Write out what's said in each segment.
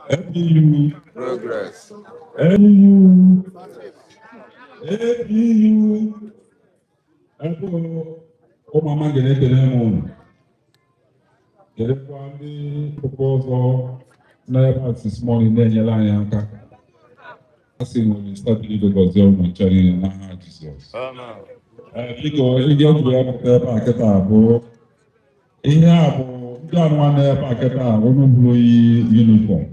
APU. Progress. APU. APU. Amangene Ihuopkara Nkanu. Proposal this morning. We start to do the zone challenge na Jesus. Because if you have to packet up, if you have to packet up, we no blue uniform.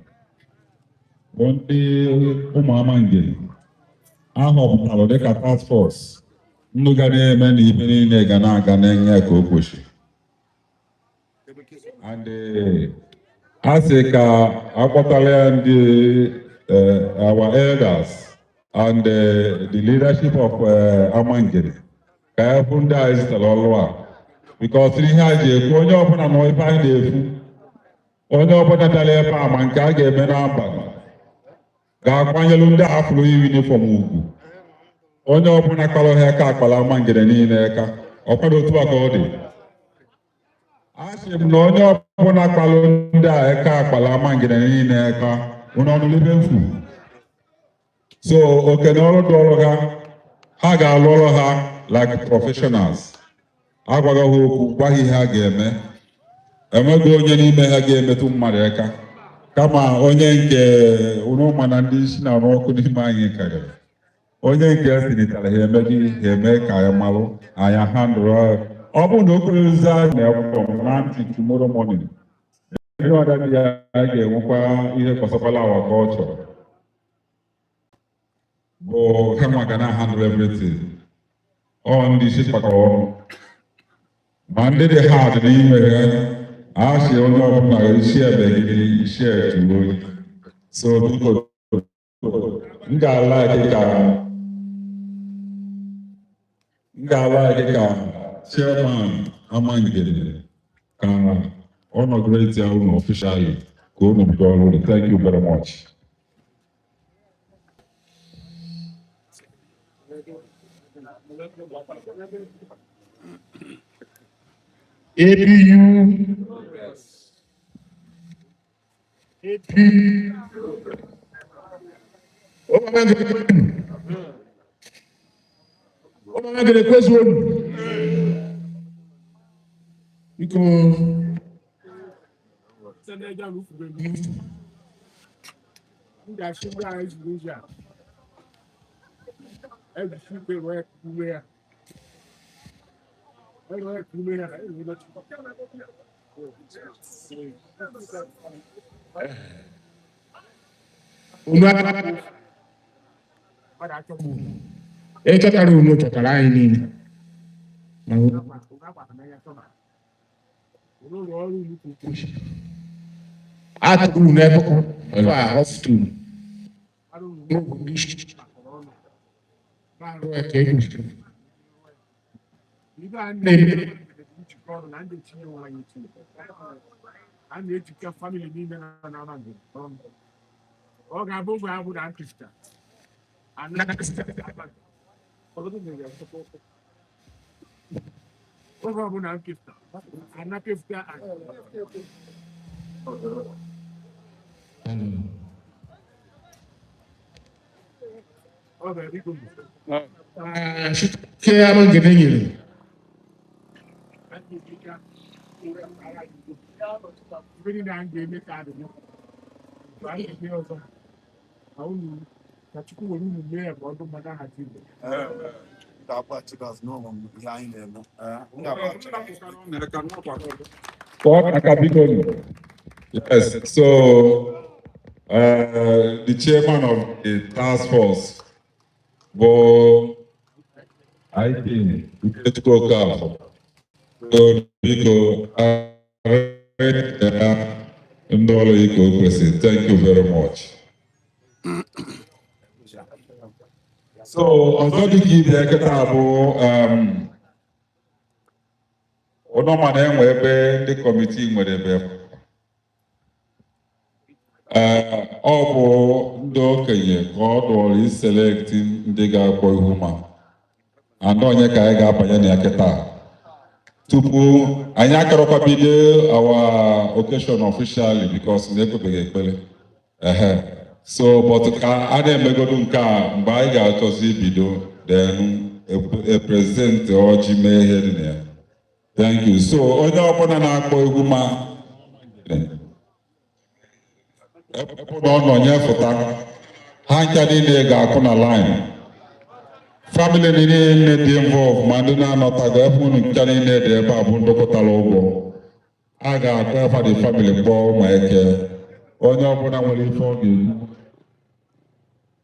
One day, Amangene. I hope that the task force. No gane many even Ghana Ghana Kokoshi. And as our elders and the leadership of Amangene, Kayafunda is the Lolwa. Because we had a only open and no find a only open a telepa and Kage Menamba. Gakwanyalunda Aflu uniform. Onye ọbụla kpara aka akpara Amangene niile aka ọkwado otu aka ọ dị. Asị m na onye ọbụla kpara ndị a aka akpara Amangene niile aka ụnọnụ libe mfu. So okene ọrụ dị ọrụ ha ga-alụ ọrụ ha like professionals. Agwaghị ha okwu gwaghị ihe ha ga-eme. Enweghị onye n'ime ha ga-emetụ mmadụ aka kama onye nke ụnụ ma na ndị isi na-arụ ọkụ n'ime anyị karịrị. Onye nke sinitara ha eme ka ya malụ anya handụrụ ọ bụrụ na okporo ụzọ na-ekwu na ntị tomorrow morning ihe ọda dị ya ga-enwekwa ihe kọsakwala awa ka ọ chọrọ bụ ha maka na handle everything ọ ndị isi kpakọrọ ọnụ ma ndị dị hard n'ime ha asị onye ọbụla isi ebe gị isi etuo so biko m ga-ala ka Chairman Amangene can inaugurate you officially. Thank you very much. APU. Amangene question. Because Yes, so the chairman of the task force, Bo, I think, Ikpoihu mma. Thank you very much. So, also to give the Eketabo, Onomane Webe, the committee, whatever. Ọ bụ ndị okenye ka ọ dụrụ iselekti ndị ga-akpọ Ikpoihu mma and onye ka anyị ga-abanye na ya kịta tupu anyị akarọkwa bido our occasion officially because na-ekwebeghị ekpere. So but ka a na-emegodu nke a mgbe anyị ga-achọzi ibido then a president ọjị mee ihe dị na ya. Thank you. So onye ọbụla na-akpọ egwu ma ebe na ọ nọ nyefụta ha ncha niile ga-akụ na line. Family niile dị involved ma ndị na-anọtago ebe unu ncha niile dị ebe a bụ ndokọtara ụgwọ. A ga-akpọ efa the family kpọọ ụmụ eke. Onye ọbụla nwere ife ọ ga-ekwu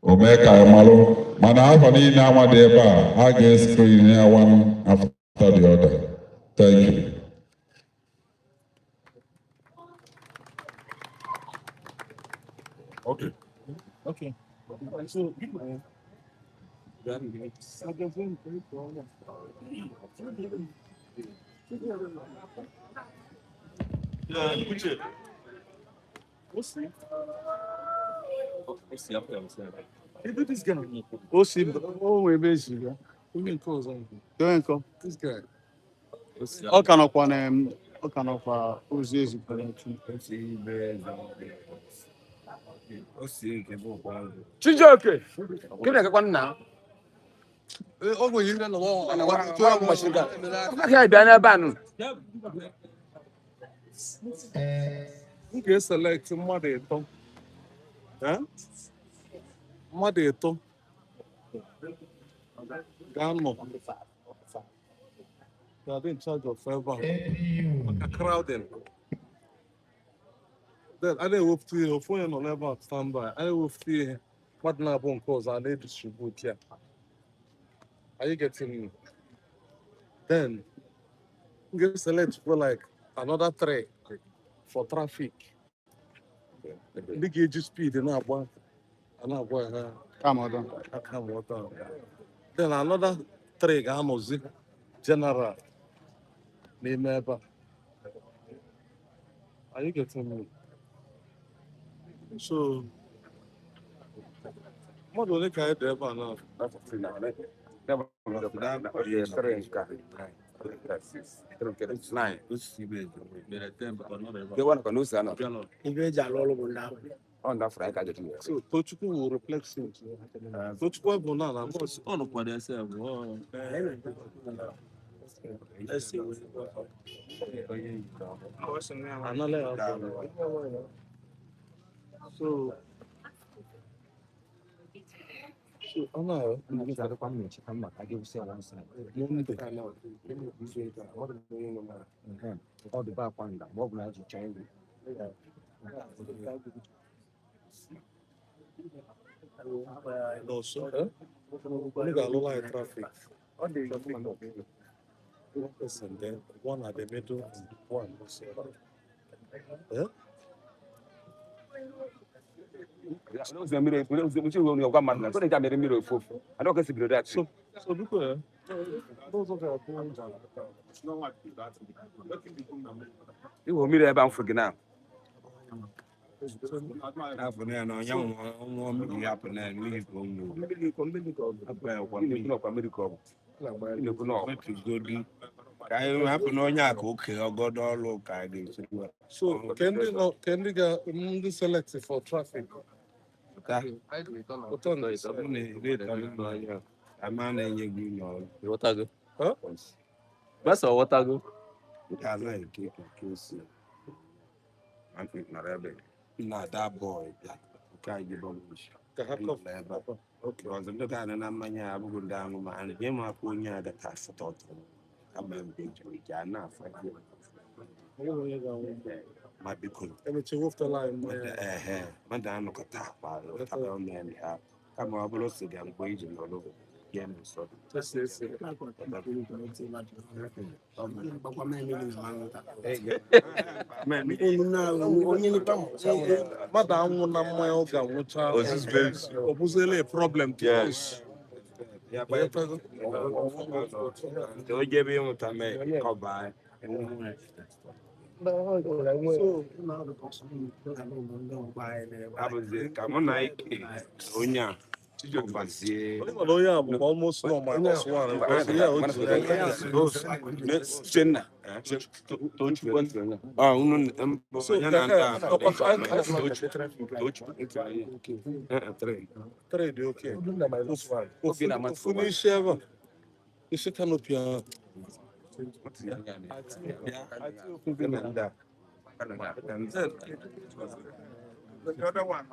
o mee ka anyị malụ mana afọ niile anwa dị ebe a ga-escreen ya one after the other. Thank you. Okay. Okay. So, this guy. Oh, see, oh, we're busy. We can close on. Don't come. This guy. All kind of one. All kind of who's this? Chijoke. Give me a one now. Oh, we didn't know. And I want to have machine gun. Okay, Dana Banu. Okay, select somebody. Huh? Somebody. Gano. They are in charge of forever. Crowding. Then I will feel phone on level standby. I will feel what now phone calls I need distribute here. Are you getting me? Then you get select for like another 3 for traffic. The gauge speed and I want come on. Then another 3 gamos general. Name ever. Are you getting me? So what do they carry there now? It's 9. They want to lose another. On that Frank, I get you. So, Tochuku will reflect him. Tochuku Bonana, was on of what they say. Let's see. So, I know. I give you one side. All the back one, what will I change? No, sir. We got a lot of traffic. One person there, one at the middle, and one. Yeah? So look at those you will meet about for now. So can they get selected for traffic? That's all what I go. Not that boy. Can't give them. Okay. Because the look at an amanya, I will go down and him up on ya that has thought. I'm a big Jana. Might be good. Let me check off the line. Madame, look at that. Come on, I'll see them waging all over. So just this. Madam, a problem to us. Yeah, but they'll give you to make come by. So, I was there. Come on, Nike. almost no minus one. Trade, okay. Finish ever. It's a canopy. The other one.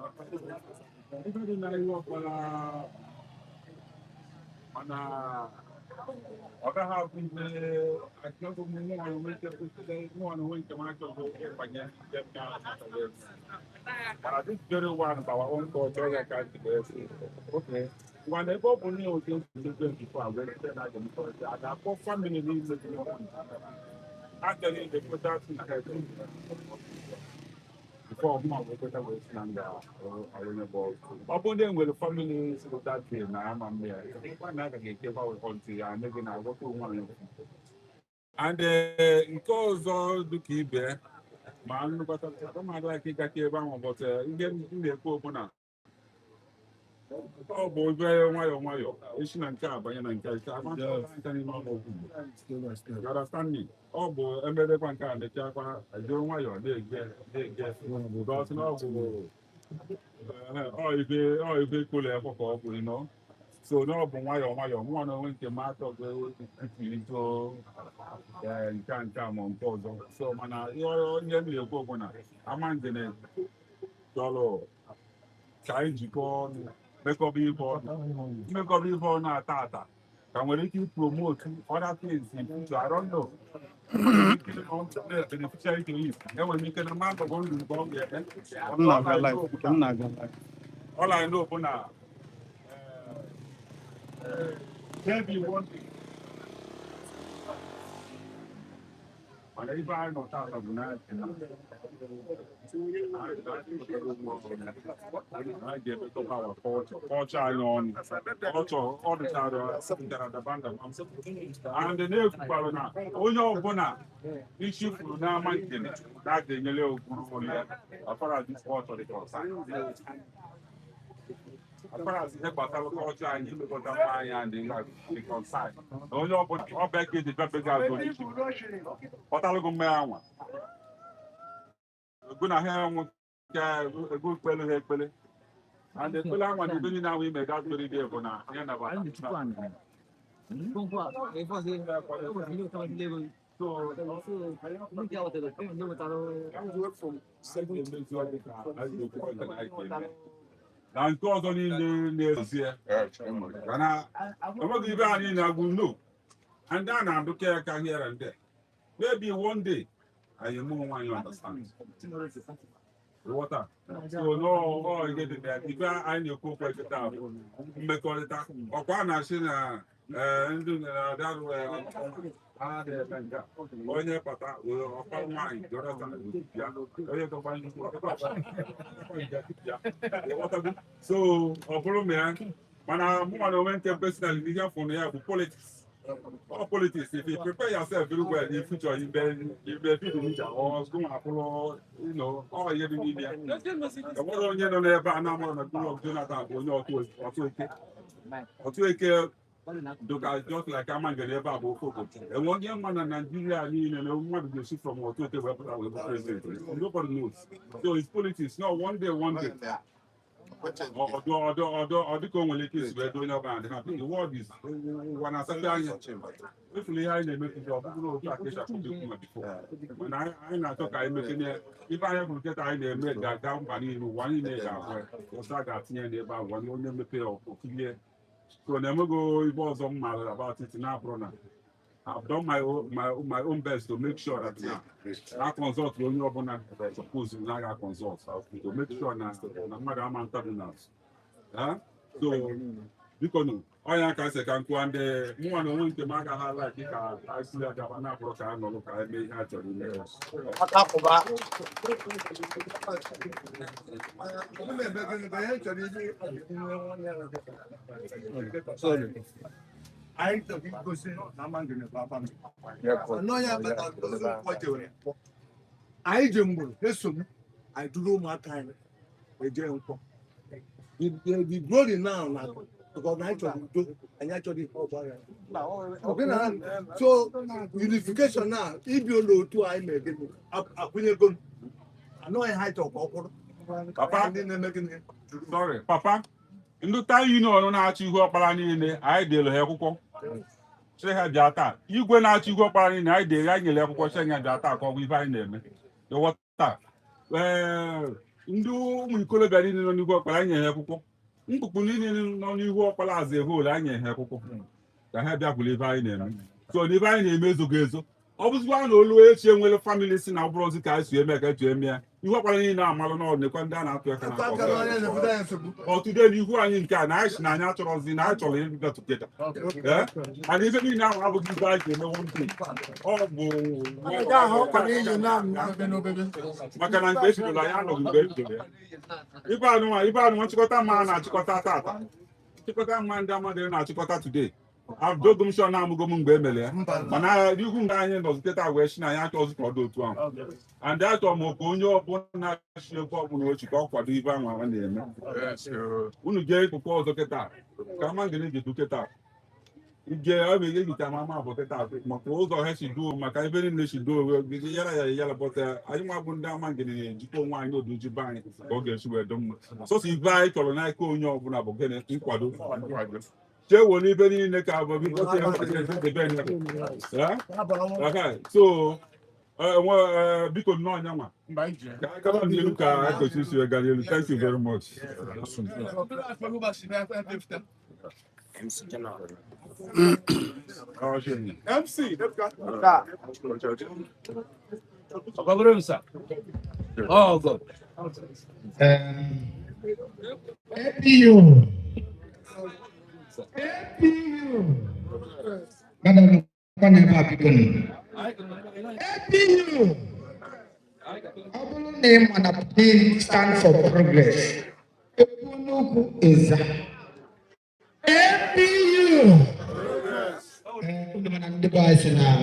Other half is I don't know I think very one of our own culture. Okay. When they go only on 24 hours, I got family needs it. Actually, they put that in before mom we put away stand upon them with the families with that thing. I'm there. One night I gave out country and maybe I work with one. And because all the keep there, man, but I don't like it. I gave out, but again, in the open. Oh boy, very why. It's not car, but you're not car. You understand me? Oh boy, I'm better than car. The car, I don't want you. They get. Because now, if they cool air for you know. So no, but why one when the matter go into you can't come on pause. So man, you're only a governor. Amangene Dollar. Change call, make up before now, Tata. Can we keep promote other things in future? I don't know. Beneficiary to you. Then we make an amount of one to go there. All I know for now. Maybe one thing. And if I know that of night, I get to our culture on culture all the time. Something that the band and the new Parana. Oh, no, Bona. Issue for now, my that the yellow group as far as this culture is concerned. As far as the culture and you got and the concern. Oh, no, but all back in the Pepper. What I'll go man. Good I have a good fellow here, Pele. And the fellow one is now we made that very day for now. And cause only in the here. And I'm not even in a good look. And then I'm looking at here and there. Maybe one day I am more one you understand. Water. So no, oh, you get that. If I need to cook like that, make all the time. Or one I see that way. Onye pata ọkwa nwanyị so ọ bụrụ m ya mana mụ na onwe nke personal ihe fụrụ ya bụ politics. All politics, if you prepare yourself very well in future, you be fit or school Apollo, you know, all you need there. The one you don't ever and I'm on a group of Jonathan, you know, or to just like Amangene Ihuopkara Nkanu. And one young man in Nigeria, and one to shift from what to the president. Nobody knows. So it's politics. No, one day. Or the communities were doing about the world is when I said, if we are in the making of before. When I talk, I make if I ever get I made that down by one in there, or start that near the about one only pay of so never go it was on my about it now, Brona. I've done my own best to make sure that I consult when you're going to suppose you like I consult to make sure that no matter how many times. So because I can say can go and the one who wants to make a like I see that I have brought a look I may actually sorry. I don't go say Amangene Ihuopkara. No, yeah, but I jumble. Listen, I do no more time. The glory now, because I actually okay now. So unification now. If you know to I make it, I know I had to Papa, sorry, Papa. Ndị taị union na-achị Ihuopkara niile anyị dere ha akwụkwọ sị ha bịa taa. Igwe na-achị Ihuopkara niile anyị dere ya nyere akwụkwọ sị ya bịa taa ka ọ bụ ife anyị na-eme. Ịghọta ndị ụmụ ikolobịa niile nọ n'Ihuopkara anyị nyere ha akwụkwọ. Mkpukpu niile nọ n'Ihuopkara as a whole anyị nyere ha akwụkwọ ka ha bịa kwuru ife anyị na-eme. So na ife anyị na-eme ezogo ezo. Ọ bụzikwa na olu echi enwere famili si na ọ bụrụ ozi ka anyị si eme ka etu eme ya. Ihuopkara niile amalụ n'ọdụ nekwa ndị a na-atụ aka na ọtụde n'ihu anyị nke a na anyị si na anyị achọrọzi na anyị chọrọ ịbịa tụketa mana ife niile ahụ abụghị ife anyị ga-emewo ntị ọ bụ maka na mgbe ebidola anyị anọghị mgbe ebidola ya ibe anụnwa nchịkọta mma a na-achịkọta tata nchịkọta mma ndị amadịrị na-achịkọta today dogo m shọ na-amụgo m mgbe e mere ya mana ihu mgbe anyị nọziketa wee si na anyị achọzi ka ọ dị otu ahụ and achọrọ m ka onye ọbụla na-achị ebe ọbụla ochi ka ọ kwado ibe ahụ a na-eme unu gee ịkụkọ ọzọ kịta ka Amangene ga-edu kịta ige ọ bụ egicha ma ama bụ kịta maka ụzọ ha si duo maka ebe niile si duo yara ya yara bọta anyị nwa bụ ndị Amangene na-ejikọ onwe anyị odoji be anyị ka ọ ga-esi wee dị mma sọsọ ibe anyị chọrọ n'aka onye ọbụla bụ gịnị nkwado chewo n'ibe niile ka bụ so biko nnọọ nyanwa ka agaba n'elu ka ekochi isi wee gara elu. Thank you very much. MC oh God. Madam, one of people. APU. Our name and appeal stand for progress. Enugu is APU. The boys now.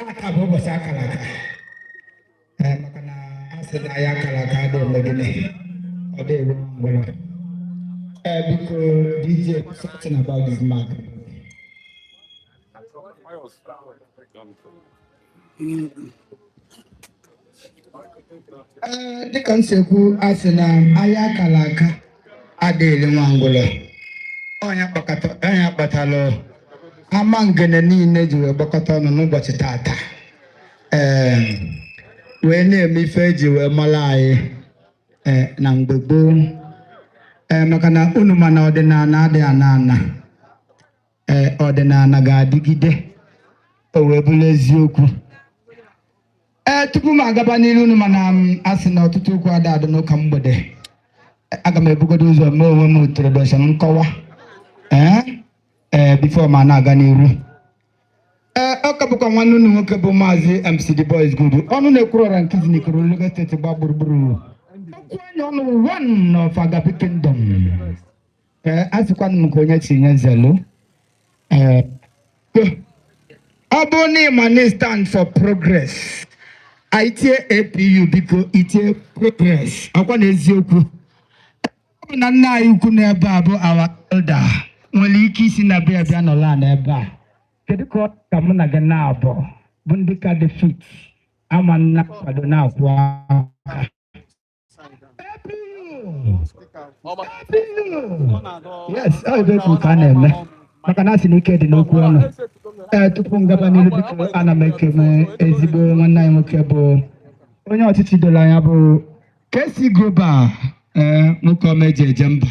Akabobo sakalaka. Makana aseda yakalaka de legene. Ode wala. Because DJ was talking about this market. The concept as an ayakalaka adele mangolo. Onya batalo. Amangene neju bakato no but tata. When me feji we malai nangbebu. Makana unumana ọdịnala dị anana ọdịnala ga-adịgide o wee bụrụ eziokwu tupu m agaba n'ilu unumana asị na ọtụtụ okwu adadụ n'ụka mgbede aga m ebugodo ụzọ mee onwe m introduction nkọwa before ma na-aga n'iru ọ ka bụkwa nwanne unu nwoke bụ maazị MC The Boys Good ọnụ na-ekwuru ọra nkizi n'ikoro Lagos steeti gba gburugburu one of Agape Kingdom. As one Mkonye Zelo. Abone money stand for progress. IT APU because it's progress. I want to see Nana you could never our elder. Only kissing a baby and a land ever. Get the court come on again now, bro. Bundika defeat. I'm a now. Yes, I will put an end. Makanasi nikedi n'okwu tupu ngaba n'ilu biko ana m ekele ezigbo nwanne anyị nwoke bụ onye ọchịchị doro anya bụ KC Global nwoke omeji eje mba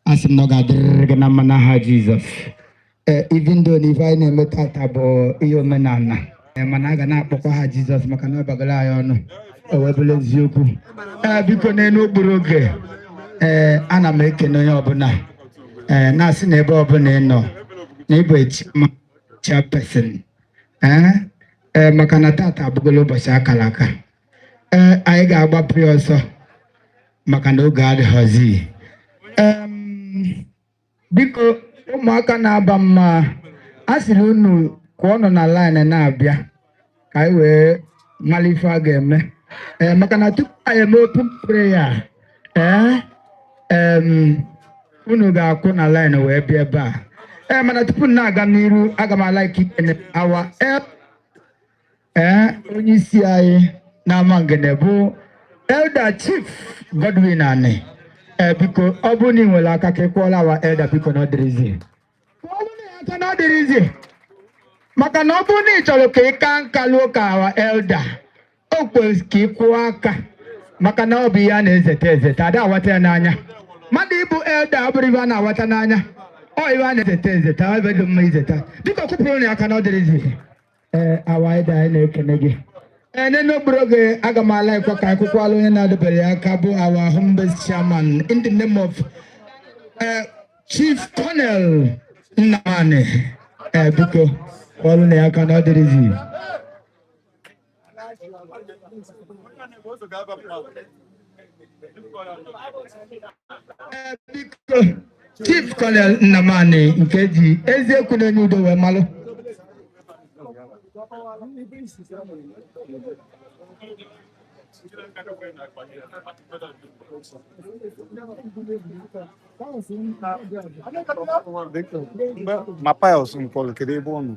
asị m na ọ ga-adịrịrị gị na mma n'aha Jizọs even though na ife anyị na-eme tata bụ ihe omenala mana a ga na-akpọkwa ha Jizọs maka na ọ bagara anyị ọnụ o wee bụrụ eziokwu biko n'elu okpuru oge ana m ekele onye ọbụla na-asị na ebe ọbụla ị nọ na ịbụ chairperson maka na tata abụgola ụbọchị akara aka anyị ga-agbapụ ya ọsọ maka na oge adịghịzi biko ụmụaka na-aba mma a sịrị unu ka ọ nọ na line na-abịa ka anyị wee mara ife a ga-eme maka na tupu anyị eme open prayer unu ga-akwụ na line wee bịa ebe a mana tupu na-aga n'iru aga m like ikene awa onye isi anyị na Amangene bụ Elder Chief Godwin Ani biko ọ bụ na ị nwere aka ka ị kwụọla awa elder biko na ọ dịrịzi aka na ọ dịrịzi maka na ọ bụrụ na ị chọrọ ka ị ka nka lụọ ka awa elder o kwesịrị ka ị kwụọ aka maka na ọ bụ ihe a na-ezeta ezeta ada awata ya n'anya mmadụ ịbụ elder abụrụ ihe a na-awata n'anya ọ ihe a na-ezeta ezeta ebe dị mma izeta biko kwụpụrụ na aka na ọ dịrịzi awa elder anyị na-ekene gị n'okpuru oge aga m ala ikwa ka akwụkwọ alụ onye na-adịbere ya aka bụ our humblest chairman in the name of Chief Colonel Nnamani biko ọlụ na ya aka na ọ dịrịzi biko Chief Colonel Nnamani nke ji eziokwu na onye udo wee malụ Mapa ya usimpole kede bono.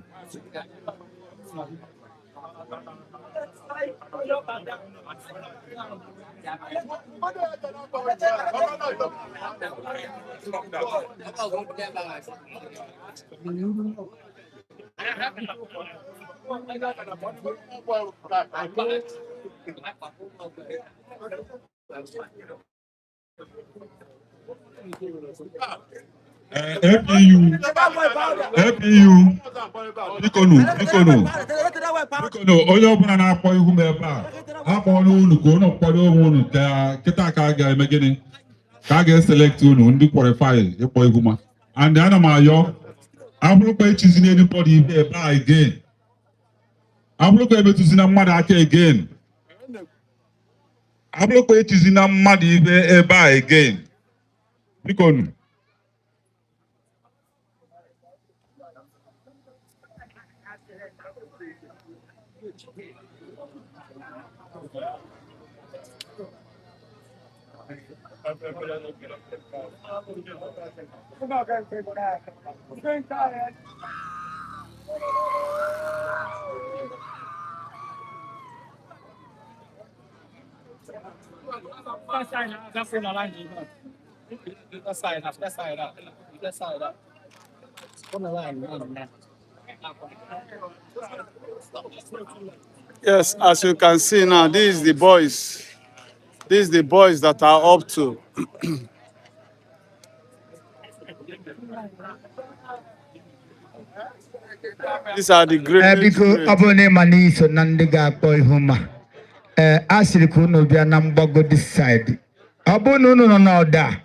APU bikonu onye ọbụla na-akpọ ihu m ebe a akpọọla unu ka unu kwado onwe unu ka kịta ka a ga-eme gịnị ka a ga-eselekti unu ndị kwalifai ịkpọ ihu ma and ana m ayọ abụrụkwa echizi n'elu bọọdụ ibe ebe a again abụrụkwa emetụzi na mmadụ aka again abụrụkwa echizi na mmadụ ibe ebe a again bikonu Yes, as you can see now, this is the boys. This is the boys that are up to. These are the great. Biko abone mani so nandiga Ikpoihu mma. Asiri ku no bia na mgbago this side. Abone no na oda.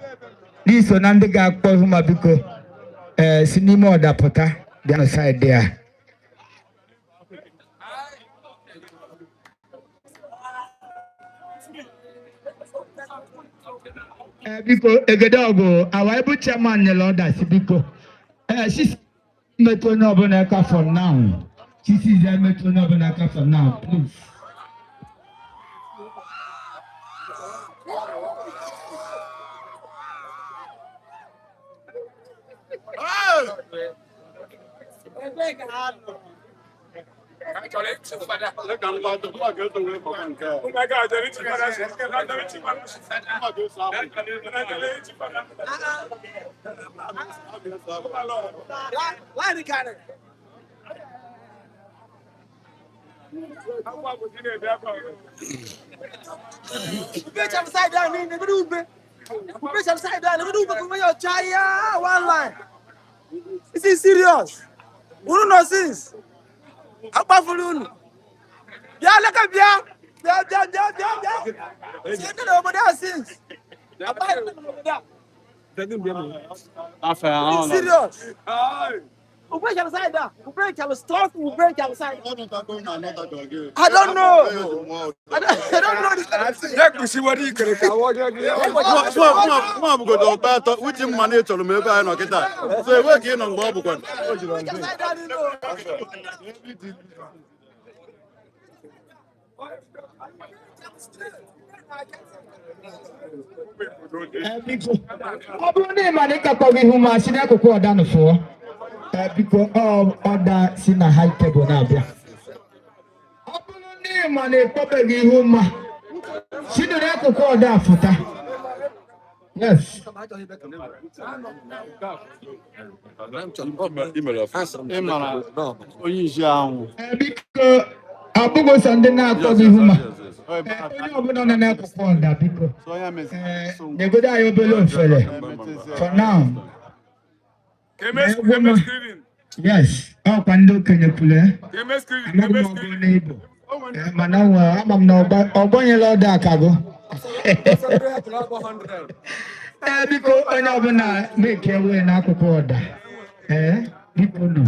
Ni so nandiga Ikpoihu mma biko sinimo oda pota bia no side there. Biko egedogo our able chairman the Lord that biko she's metro nobunaka for now. She sees the metro nobunaka for now, please. This is serious. Who knows this? Abafulun. Yeah, look up here. See over there since. Serious. We break outside that. We break our stuff. We break outside. I don't know. I don't know this. Let me see what he can do. Which money to me? I know that. So working on Bob. Biko ọ bụrụ na ịma na ịkakọghị ihu ma si n'akụkụ ọda nụfụọ biko ọda si na high table na-abịa ọ bụrụ na ịma na ịkpọbeghị ihu ma si n'akụkụ ọda afụta yes onye isi ahụ biko abụghị sọ ndị na-akpọghị ihu ma onye ọbụla nọ n'akụkụ ọda biko nyegodo anyị obere ofere for now yes ọkwa ndị okenye kwuru amaghị m ọgụ n'Igbo mana ama m na ọgbanyela ọda akago biko onye ọbụla na-eke ewe n'akụkụ ọda biko nọ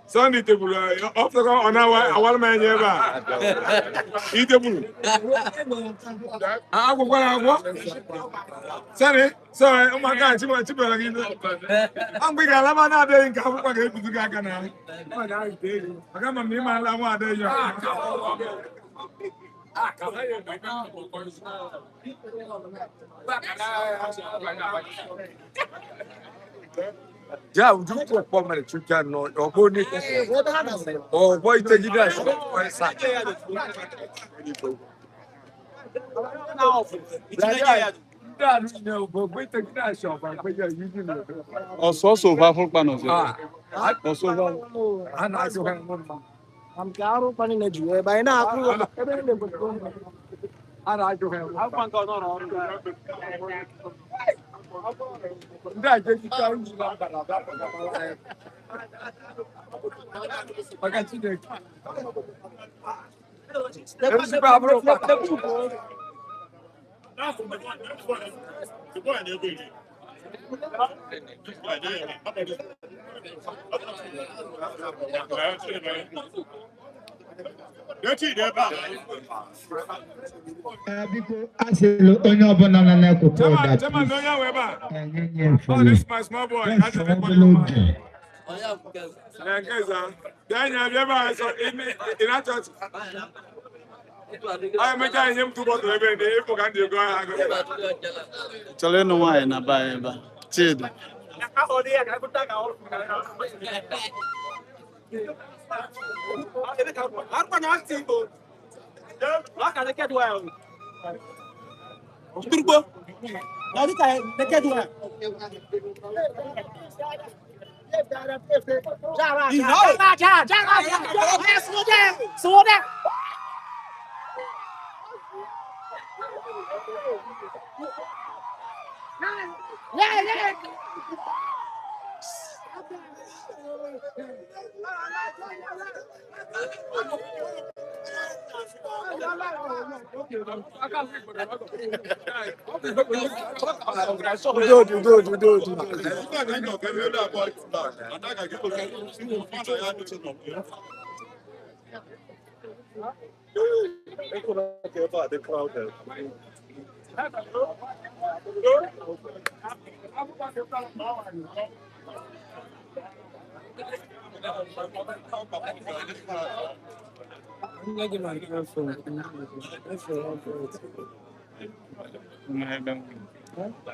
Sunday table, after on our man, eat table. I will Sunday, sorry, oh my God, you I'm big. I'm not doing I got my name, I'm yeah, we do talk about my children or go Nick or boy take it as also powerful panels. I'm caro pani na juwe ba ina aku I do have. Biko asịrị onye ọbụla nọ n'akụkụ ọda Oh, this is my small boy. I just want to I make him to go to Chole no wine na ba ba. Chid.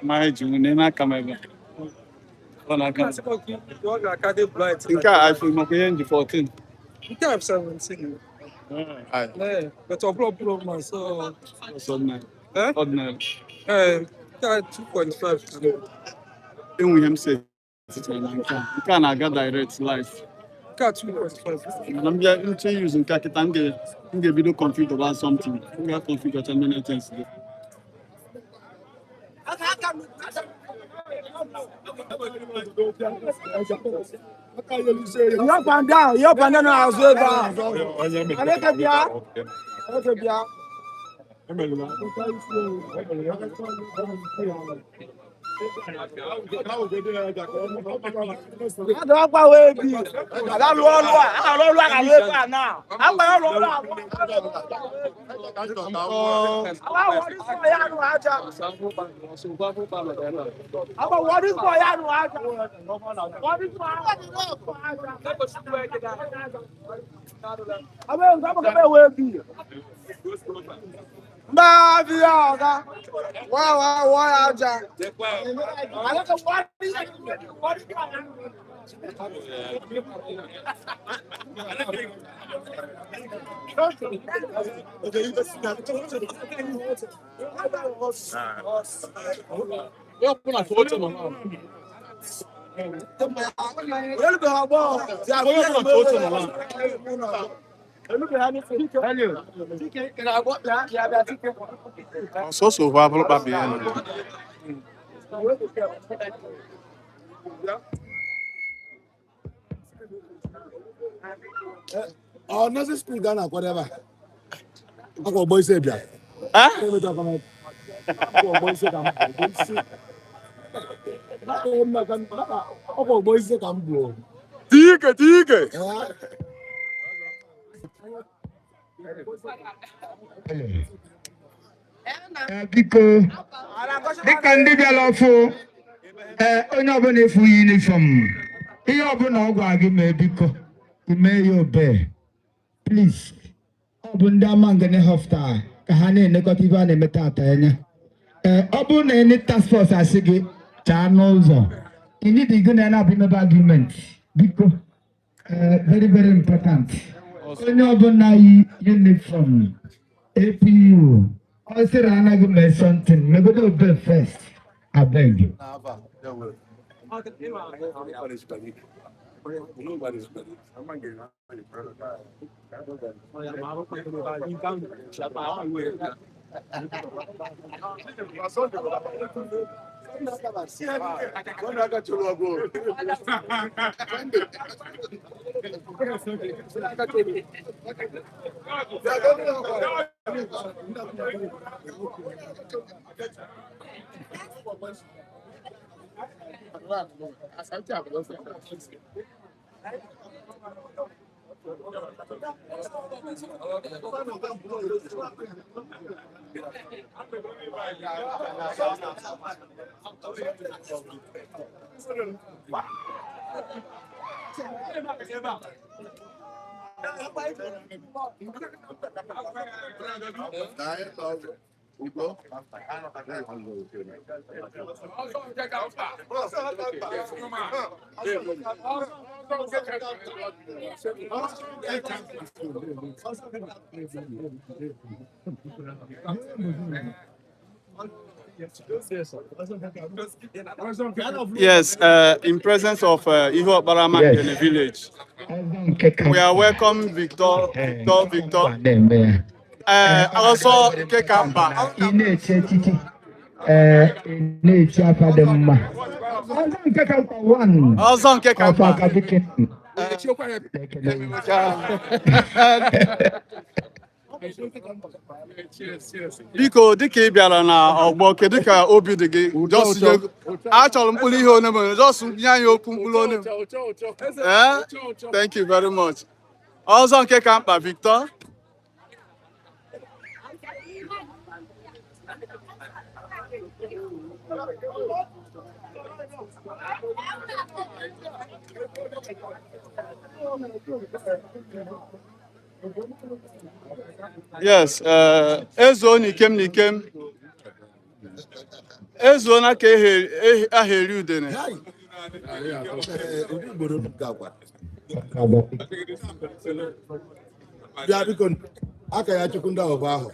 My june na kamera. Ona kan. Nke a iPhone mo pe 14. You can have 17. Yeah, but a problem, so Ordinary. Ordinary. 2.5. Enwe him say nke a na-aga direct live. I'm just using Kakitan. I'm get video confused about something. We are confused about many things. Up and down as well. So valuable baby. Oh, nothing school Ghana, whatever. Uncle boy said that. Huh? Uncle boy said I'm blue. Tige. Biko dịka ndị bịara ọfụ onye ọbụla efu yunifọm ihe ọbụla ọ gwa gị mee biko mee ya obe please ọ bụ ndị Amangene Ihuopkara ka ha na-elekọta ibe a na-emeta ata anya ọ bụrụ na any task force asị gị chaa n'ụzọ you need to go na abụ imebe argument biko very very important onye ọbụla yi uniform APU I said I'm not gonna something. Maybe do bed first. I beg you. Yes, in presence of Ihuopkara Nkanu village, we are welcome Victor. Also Kekamba. Also Kekamba. Biko dịka ị bịara na ọgbọ kedu ka obi dị gị achọrọ mkpụrụ ihe onye mere just nye anyị okwu mkpụrụ onye thank you very much ọzọ nke ka mkpa Victor yes ezo nikem ezo na ka aheri udene bịa biko aka ya chukwu ndị ọba ahụ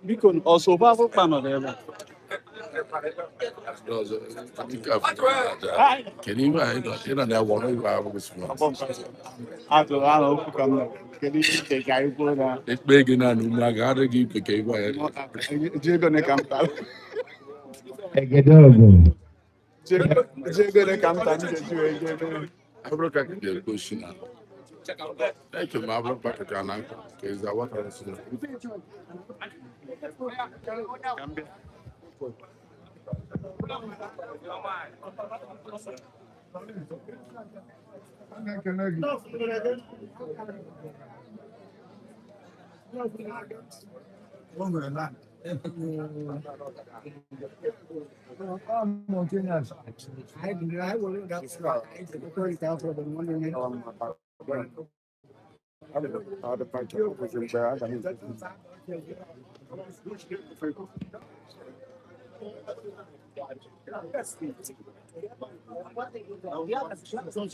Biko also powerful panel there. Can you know that one you have with it's big in a room like how to keep the cave. You're gonna come back. Egedogo. You're gonna come back. I broke a question. Thank you, Marvel Patakan. Is that what I was saying?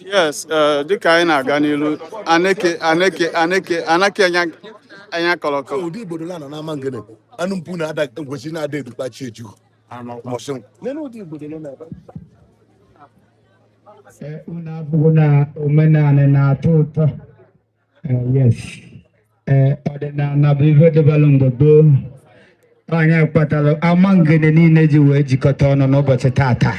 Yes, dịka anyị na-aga n'ilu aneke anya kọlọkọ. Ụdị Igbo na na Amangene anụ mpụ na-ada ngwesi na-ada edukpachi eju mọsị nenu ụdị Igbo na Unu abụghị na omenala na-atọ ụtọ. Yes. Ọdịnala bụ ife dịbalụ mgbe gboo. Anyị kpatara Amangene niile ji wee jikọta ọnụ n'ụbọchị tata.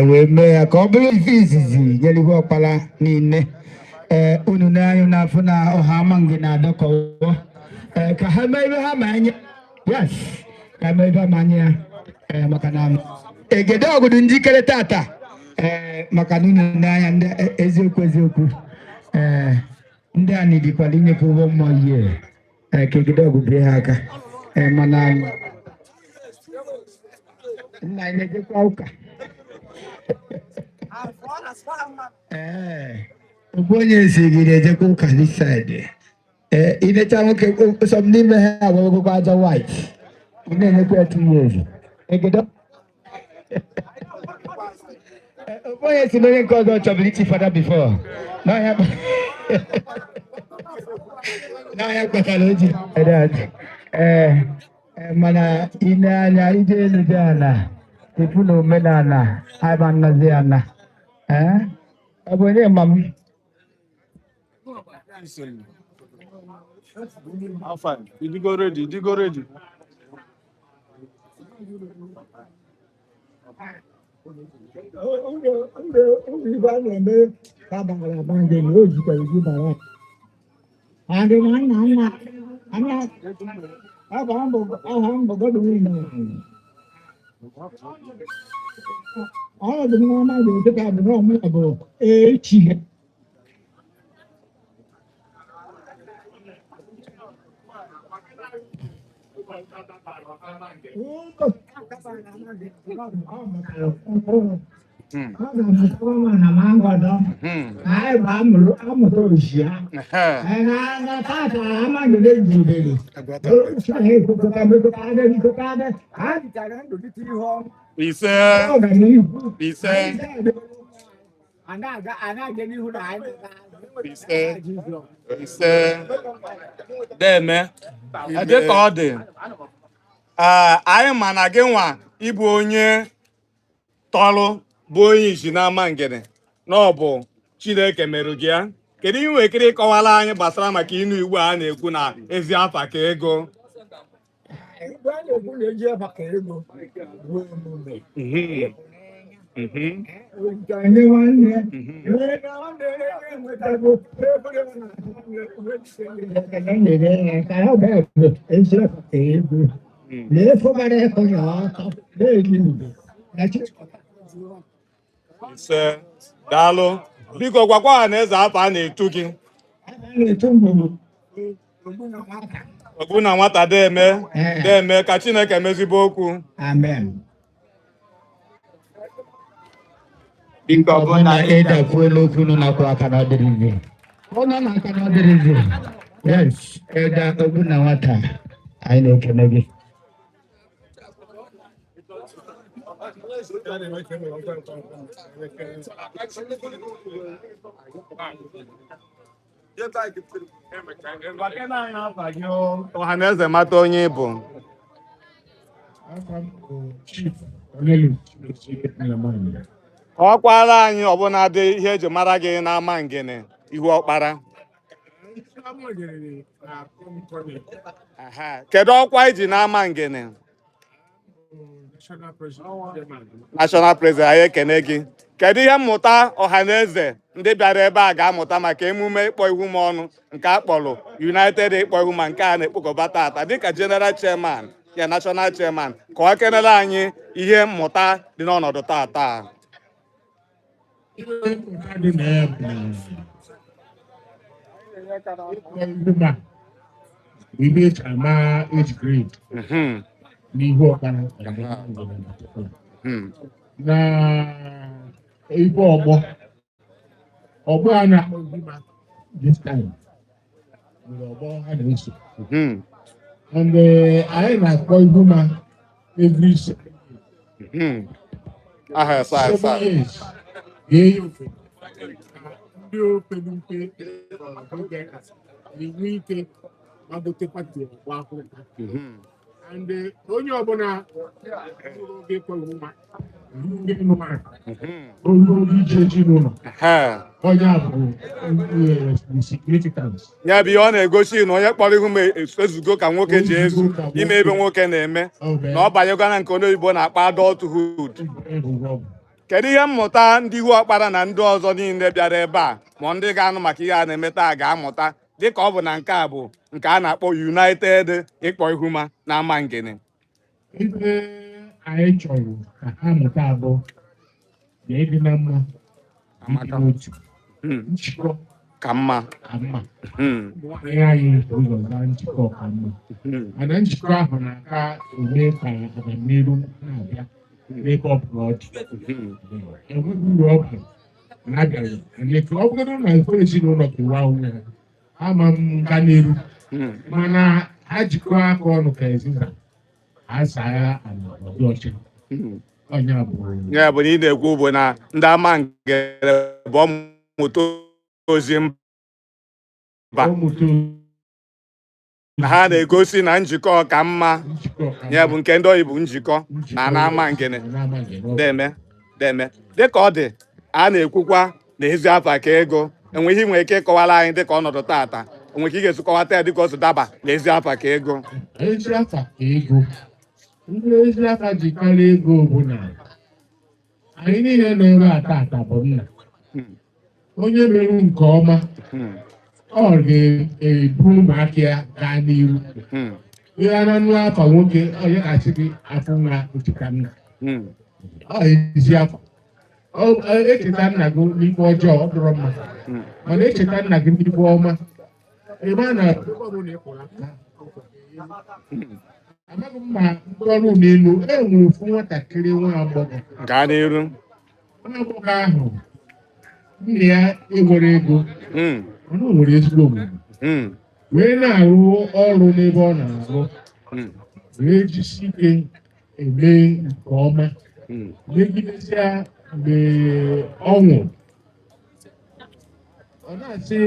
Wee mee ya ka ọ bụrụ ife izizi nyere Ihuopkara niile. Unu na-anyụ n'afọ na ọha Amangene adọkọwọ. Ka ha mee ibe ha ma anya. Yes. Ka ha mee ibe ha ma anya. Maka na Egedogo dị njikere tata. Maka na unu na-anya ndị eziokwu. Ndị a nidikwala inyekwa ụgbọ mmụọ ihe. Ka Egedogo bie ha aka. Mana nna anyị na-ejekwa ụka. Ogbu onye esi gị na-ejekwa ụka this side. Inecha nwoke sọ n'ime ha agwagwagwa aja white. Ị na-enyekwa 2 years. Egedo. Ogbu onye si n'onye nke ọzọ chọbụrụ ichi fada before. N'ọhịa kpatara oji. Mana ine anya ije elu dị ala. Ifu na omenala aba nnazi ana. Ọ bụ onye ma m. How far? Did you go ready? Did you go ready? Anyị ma na gị nwa ịbụ onye tọrụ bụ onye isi na Amangene na ọ bụ Chineke merụ gị ya. Kedu ihe nwere ike ịkọwara anyị gbasara maka ịnụ iwu a na-ekwu na ezi afa ka ego? Ise daalụ. Biko gwakwa ha na eze afa a na-etu gị. Ogbu na nwata deme ka Chineke mezibe okwu. Amen. Biko ọ bụ na ịdakwuo n'okwu nọ nakwa aka na ọdịrịzi. Ọ nọ n'aka na ọdịrịzi. Yes, Elder Obunawata. I know Kennedy. Ọhaneze mata onye bụ. Ọ kwara anyị ọbụna dị ihe eji mara gị na Amangene Ihuopkara. Kedu ọkwa iji na Amangene? National President, anyị ekene gị. Kedu ihe mmụta ọhaneze ndị bịara ebe a ga-amụta maka emume Ikpoihu mma ọnụ nke a kpọrọ United Ikpoihu mma nke a na-ekpokọba tata dịka General Chairman ya National Chairman ka ọ kenere anyị ihe mmụta dị n'ọnọdụ tata? Ibe ama age grade. N'ihuopkara na ibe ọgbọ a na-akpọ this time ọgbọ ha na-eso and anyị na-akpọ Ihuma every 7 years. Ga-eyi ofe ndị opere mpe inwe ike magote pati ọgba akwụkwọ and onye ọbụla oge Ikpoihu mma oge ije ji n'ụlọ onye a bụ significance. Ya bụ ihe ọ na-egosi na onye kpọrọ Ihuma ezugo ka nwoke ji ezu ime ebe nwoke na-eme na ọ banyegwana nke onye oyibo na-akpa adulthood. Kedu ihe mmụta ndị Ihuopkara na ndị ọzọ niile bịara ebe a ma ndị ga-anụ maka ihe a na-eme taa ga-amụta dịka ọ bụ na nke a bụ nke a na-akpọ United Ikpoihu mma na Amangene? Ibe anyị chọrọ ka ha mụta abụọ na ịdị na mma otu njikọ ka mma. Ihe anyị ụzọ gaa njikọ ka mma mana njikọ ahụ na-aka eme ka agamnihu na-abịa n'ebe ọ bụla ọ dị. Enweghị uru ọ bụ na-abịaghị eleke ọ bụrụ na ife ezinụlọ kewa onwe ha ama m ga n'iru mana ha jikọ aka ọnụ ka ezinụlọ ha saa ala ọdị ọcha. Ya bụ na ị na-ekwu bụ na ndị Amangene bụ ọmụmụta ozi mba na ha na-egosi na njikọ ka mma, ya bụ nke ndị oyibo njikọ na Amangene deme dịka ọ dị. A na-ekwukwa na ezi afa ka ego enweghị nwere ike ịkọwara anyị dịka ọnọdụ tata, onwe ike ị ga-esikọwata ya dịka o si daba na ezi afa ka ego. Ezi afa ka ego, ndị ezi afa ji karịa ego bụ na anyị niile na-ere ata bụ nna. Onye mere nke ọma ọ ga-ebu ụmụaka ya gaa n'iru. Ihe na nnu afa nwoke onye ga-asị gị afọ nwa ochika nna. Ọ ezi afa. Echeta nna gị n'ife ọjọọ ọ dọrọ mma mana echeta nna gị n'ife ọma ebe a amaghị m ma mkpọrụ n'elu enwere ofu nwatakịrị nwa agbọghọ gaa n'iru. Nwa agbọghọ ahụ nne ya enwere ego mana o nwere ezigbo omume wee na-arụ ọrụ n'ebe ọ na-arụ wee jisi ike eme nke ọma megidesịa mgbe ọ nwụrụ. Ọ na-asị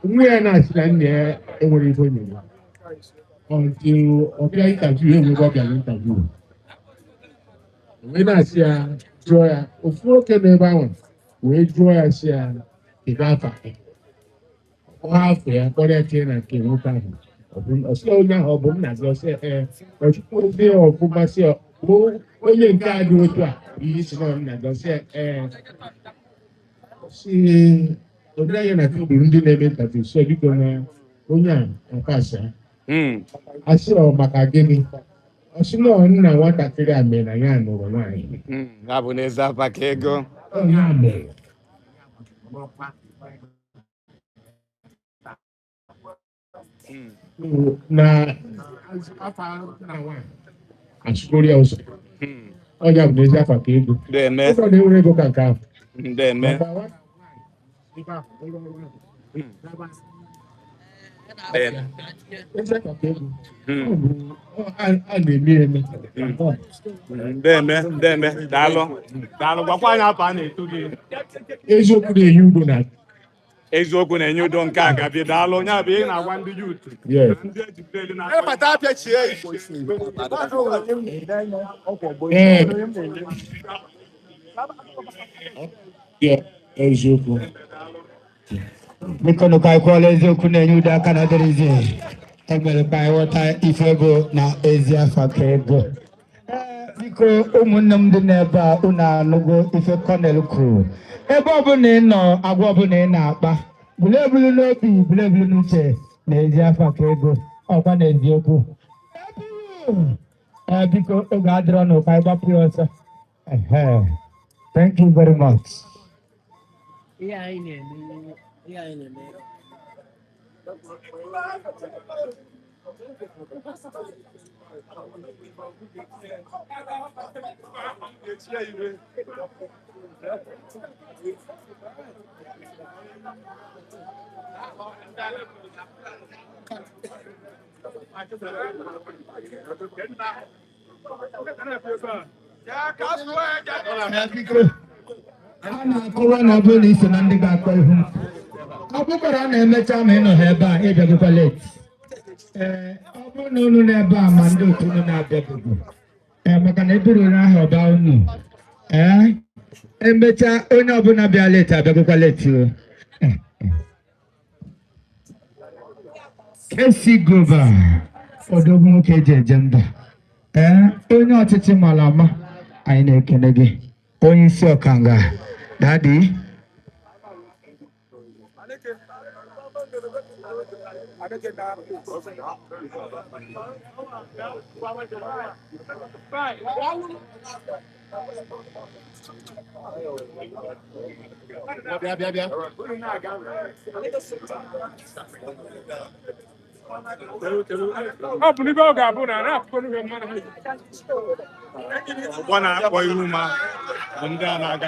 nwa ya na-asị na nna ya enwere ife onyinye until ọbịa interview enwebe ọbịa interview wee na-asị ya jụọ ya ofu nwoke n'ebe ahụ wee jụọ ya sị ya ebe afa afọ ya kpọrọ ya tie na nke nwoke ahụ ọsị onye ahụ ọ bụ nna gị ọsị ọchukwu ozi ọfụma sị onye nke a dị otu a ihe si na nna gị ọsị si obodo anyị na tebụl ndị na-eme interview so biko na onye a akasa asị ọ maka gịnị ọsị na nna nwatakịrị a mere na ya nụrụ nwaanyị. Ya bụ n'ezi afa ka ego. Ya mere na afa na nwaanyị asụkori ya ụzọ ọnya bụ n'ezi afa ka ego. Ụzọ na-enwere ego ka nke ahụ Deme, daalụ gwakwa anyị afọ a na-eto gị. Eziokwu na-enye udo na Eziokwu na-enye udo nke a gabi daalụ onye abụ ị na-agwa ndị yutu ndị ejidere na eziokwu. biko nụ ka anyị kwụọla eziokwu na-enye udo aka na dịrịzi emere ka anyị ghọta ife ego na ezi afa ka ego. Biko ụmụnne m dị n'ebe a unu anụgo ife kọnel kwuru ebe ọbụla ị nọ agwa ọbụla ị na-akpa bulu ebulu n'obi bulu ebulu n'uche na ezi afa ka ego ọkwa na eziokwu. Biko oge adịrọ n'ụka anyị gbapụ ya ọsọ. Thank you very much. A na-akọwa na ọ bụrụ na iso na ndị ga-akpọ ihu ọ bụkwara na-emecha ma ị nọ ha ebe a ịbịagokwa leti. Ọ bụrụ na unu n'ebe a ma ndị otu unu na-abịagogo maka na edururu aha ọba unu emecha onye ọbụla bịa leti abịagokwa leti o. Kesi Gova odogwu nwoke eji eje mba onye ọchịchị mara ama anyị na-ekele gị onye isi ọkanga dadi. Ọgbọ na-akpọ ihu ma bụ ndị a na-aga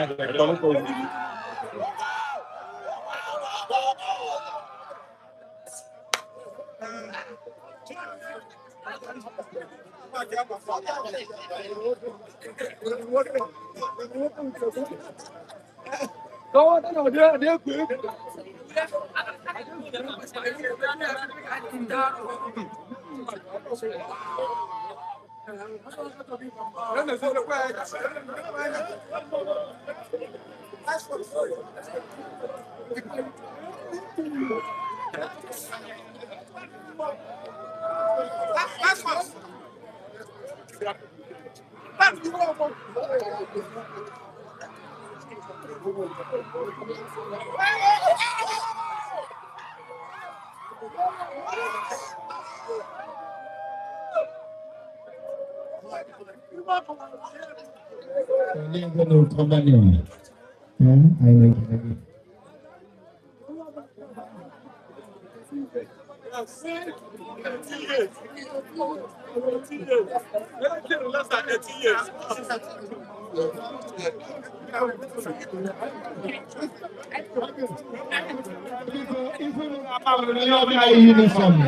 Uniform.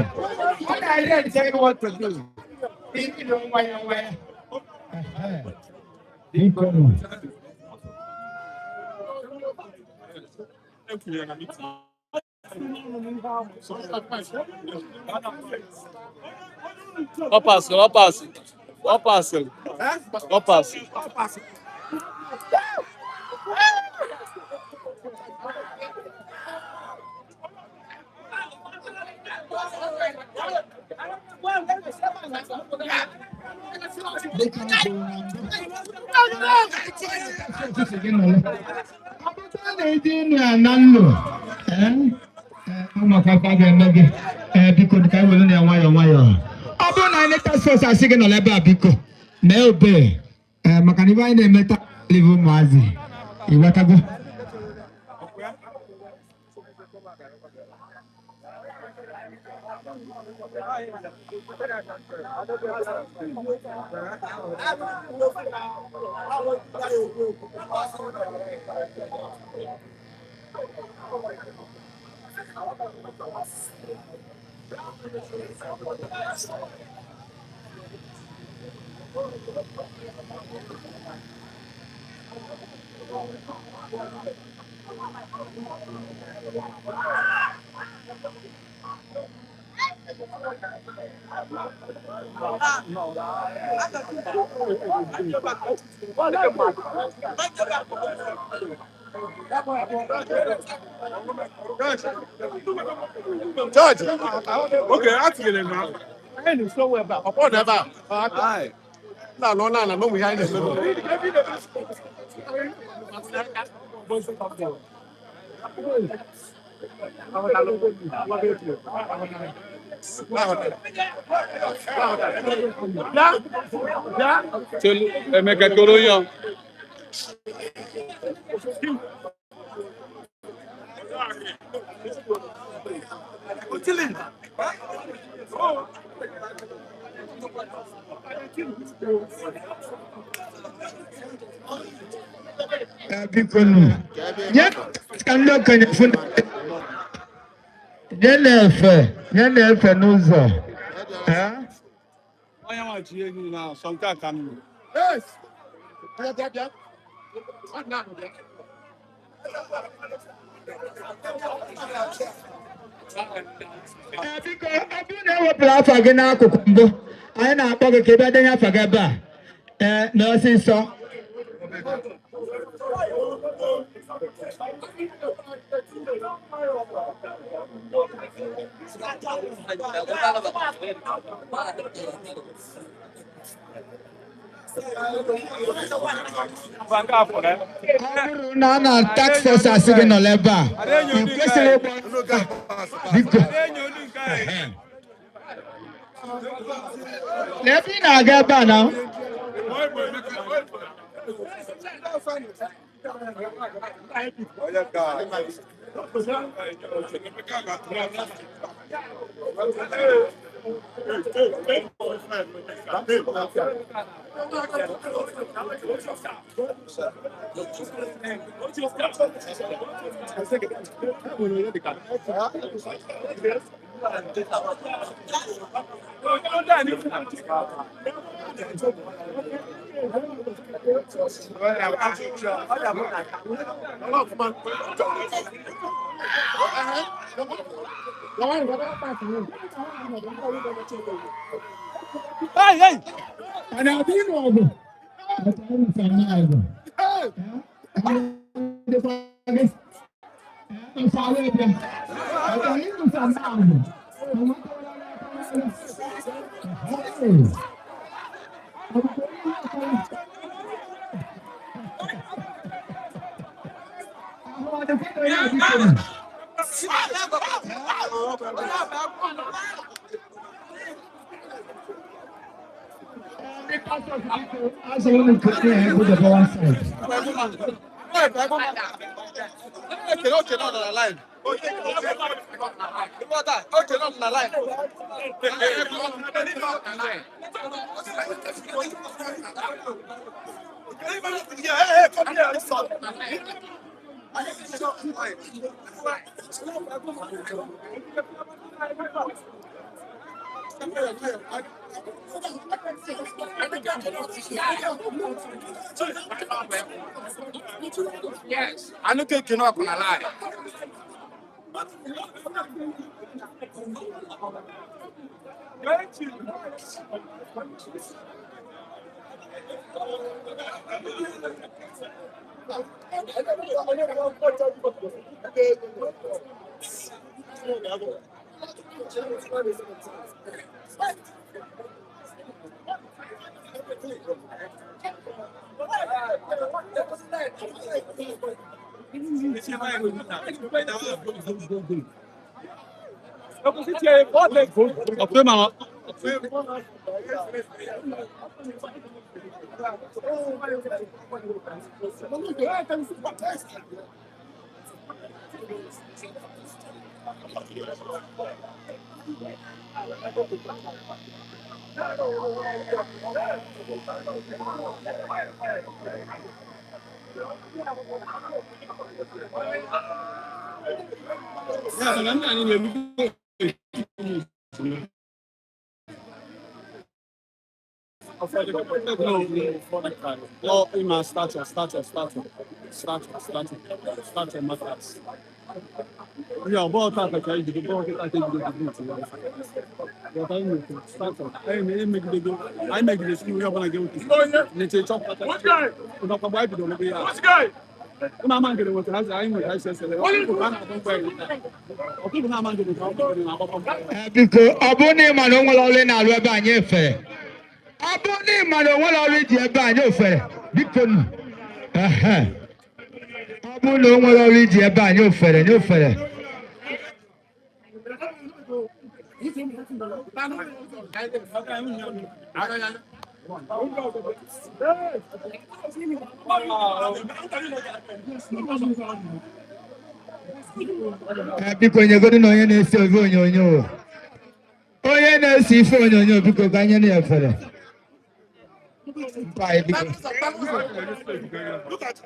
What I didn't tell you what to do. If you don't wear. George, okay, actually, now. I ain't so well back. Upon never. Aye. No, we have Emeka Koroyan. Biko nu. Nye ka ndị okenye fụ nye na-efe n'ụzọ. Onye nwa ji enyi na asọ nke aka m. Yes. Biko ọ bụrụ na ewepụrụ afa gị n'akụkụ mbụ anyị na-akpọ gị ka ị bịa denye afa gị ebe a na ọsịsọ. Ọ bụrụ na a na tax force asị gị nọ ebe a ị kwesịrị ịgba biko n'ebe ị na-aga ebe a na Hey! ana adị n'ọgụ As a woman could be able to go on side. Okay, not on the line. Okay, not on the line. Yes, I look at you not on the line. Ọ̀pẹ màmá. Oh, ima start your matters. Yeah, ball talk like I did. Ball talk like I I make this. We are gonna give it. Let's talk. What guy? Which guy? Amangene was I said. Because abone ma no nwala ole na alu ebe anyị efere. Abone ma no nwala ole ji ebe anyị ofere. Biko nu. Abone no nwala ole ji ebe anyị ofere, ni ofere. Biko nyegodi na onye na-esi ofe onyonyo. Onye na-esi ife onyonyo biko ka anyị na-efere. Bye, biko. Look at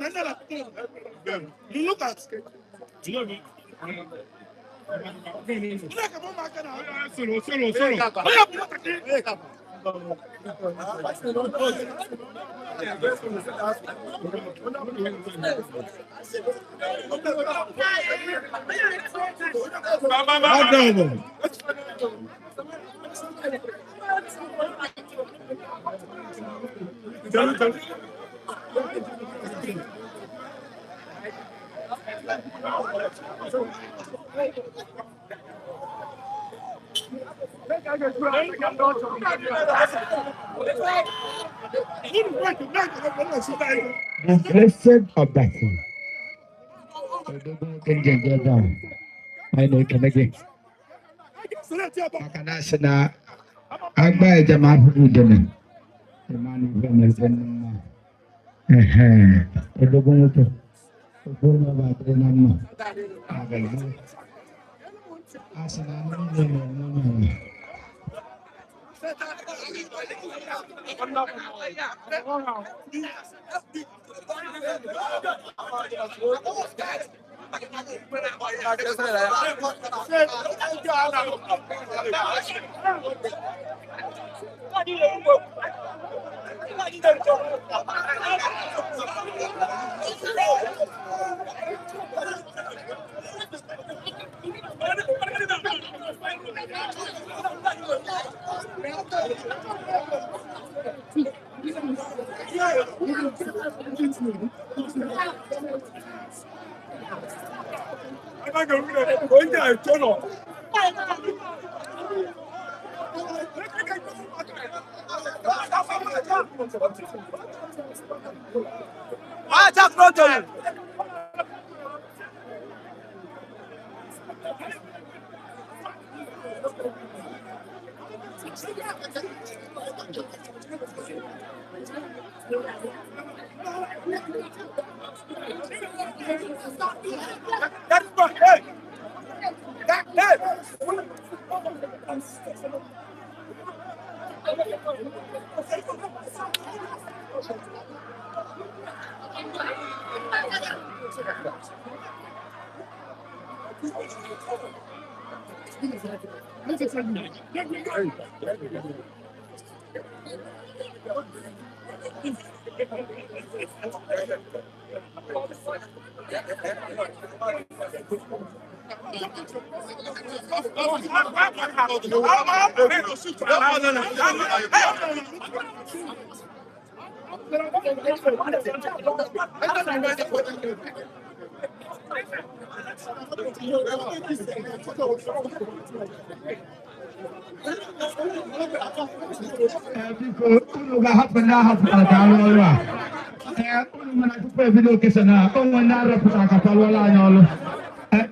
you look at The blessed of that thing. I know can again. Makanasana Agba Jama Budden. The man who is in the Dogomoto.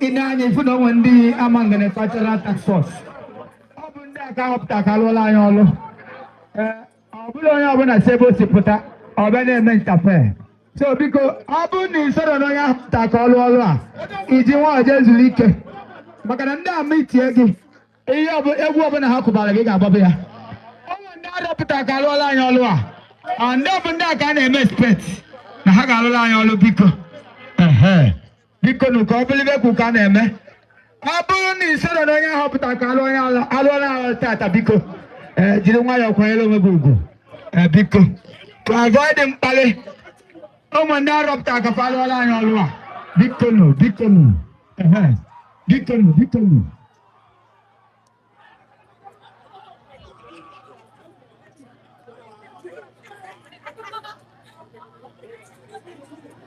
Ina ni funo wendi Amangene Ihuopkara tax force. Obunda ka hopta kalwala anyolo. Obulo nya obuna sebo siputa obene eme ntafe. So biko obuni soro no ya hopta kalwala iji won oje zulike. Maka na nda amiti egi. Ihe obu egwu obuna ha kubara gi ga-agbabe ya. Obunda hopta kalwala anyolo a. And obunda ka na eme expect na ha ga-alwala anyolo biko. Biko nu ka obele ku ka na eme. bụrụ na isoro na onye họpụta ka alụọla tata biko jiri nwayọọ kwanyere onwe gị ugwu biko to avoid mkparị ụmụ ndị arọpụta ka fa alụọla anyị ọlụ a biko nụ biko nụ biko nụ biko nụ